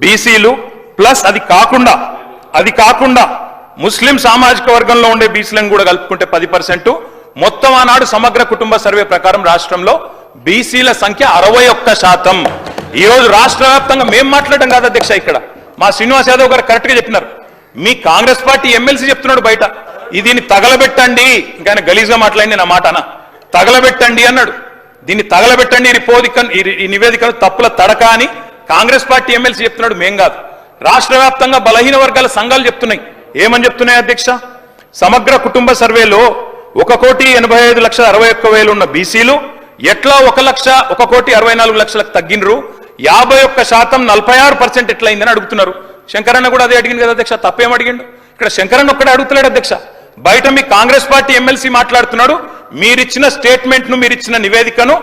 బీసీలు ప్లస్ అది కాకుండా ముస్లిం సామాజిక వర్గంలో ఉండే బీసీలను కూడా కలుపుకుంటే 10%. మొత్తం ఆనాడు సమగ్ర కుటుంబ సర్వే ప్రకారం రాష్ట్రంలో బీసీల సంఖ్య 61%. ఈ రోజు రాష్ట్ర వ్యాప్తంగా మేము మాట్లాడడం కాదు అధ్యక్ష, ఇక్కడ మా శ్రీనివాస్ యాదవ్ గారు కరెక్ట్ గా చెప్పినారు. మీ కాంగ్రెస్ పార్టీ ఎమ్మెల్సీ చెప్తున్నాడు బయట, దీన్ని తగలబెట్టండి, ఇంకా గలీజ్గా మాట్లాడింది నా మాట అన్న, తగలబెట్టండి అన్నాడు. దీన్ని తగలబెట్టండి ఈ నివేదికను తప్పుల తడక అని కాంగ్రెస్ పార్టీ ఎమ్మెల్సీ చెప్తున్నాడు, మేం కాదు. రాష్ట్ర వ్యాప్తంగా బలహీన వర్గాల సంఘాలు చెప్తున్నాయి. ఏమని చెప్తున్నాయి అధ్యక్ష? సమగ్ర కుటుంబ సర్వేలో 1,85,61,000 ఉన్న బీసీలు ఎట్లా 1,64,64,00,000 తగ్గినరు, 51% 46% ఎట్లయిందని అడుగుతున్నారు. శంకరన్న కూడా అదే అడిగింది కదా అధ్యక్ష, తప్పేం అడిగిండు? ఇక్కడ శంకరన్న ఒక్కడే అడుగుతున్నాడు అధ్యక్ష. బయట మీ కాంగ్రెస్ పార్టీ ఎమ్మెల్సీ మాట్లాడుతున్నాడు, మీరిచ్చిన స్టేట్మెంట్ను మీరిచ్చిన నివేదికను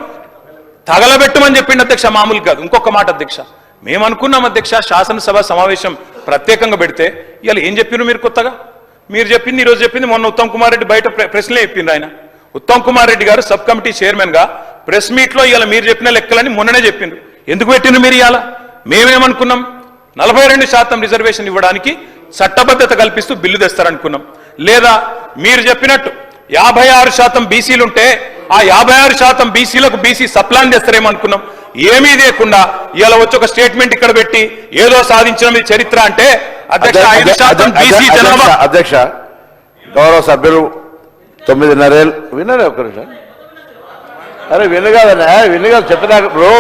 తగలబెట్టమని చెప్పిండు అధ్యక్ష, మామూలు కాదు. ఇంకొక మాట అధ్యక్ష, మేము అనుకున్నాం అధ్యక్ష శాసనసభ సమావేశం ప్రత్యేకంగా పెడితే, ఇవాళ ఏం చెప్పినారు మీరు కొత్తగా? మీరు చెప్పింది ఈరోజు చెప్పింది మొన్న ఉత్తమ్ కుమార్ రెడ్డి బయట ప్రెస్లే చెప్పిండు. ఆయన ఉత్తమ్ కుమార్ రెడ్డి గారు సబ్ కమిటీ చైర్మన్ గా ప్రెస్ మీట్ లో ఇవాళ మీరు చెప్పిన లెక్కలని మొన్ననే చెప్పిండ్రు. ఎందుకు పెట్టిండ్రు మీరు? ఇవాళ మేమేమనుకున్నాం, 42% రిజర్వేషన్ ఇవ్వడానికి చట్టబద్ధత కల్పిస్తూ బిల్లు తెస్తారనుకున్నాం. లేదా మీరు చెప్పినట్టు 56% బీసీలుంటే ఆ 56% బీసీలకు బీసీ సప్లాన్ చేస్తారేమో అనుకున్నాం. ఏమీ లేకుండా ఇలా వచ్చి ఒక స్టేట్మెంట్ ఇక్కడ పెట్టి ఏదో సాధించిన చరిత్ర అంటే అధ్యక్ష 5% బీసీ జనాభా. అధ్యక్ష గౌరవ సభ్యులు 9.5 ఏళ్ళు విన్నారే ఒక్క నిమిషం. అరే వినగాదన్నా, వినగా చెప్పినా బ్రో.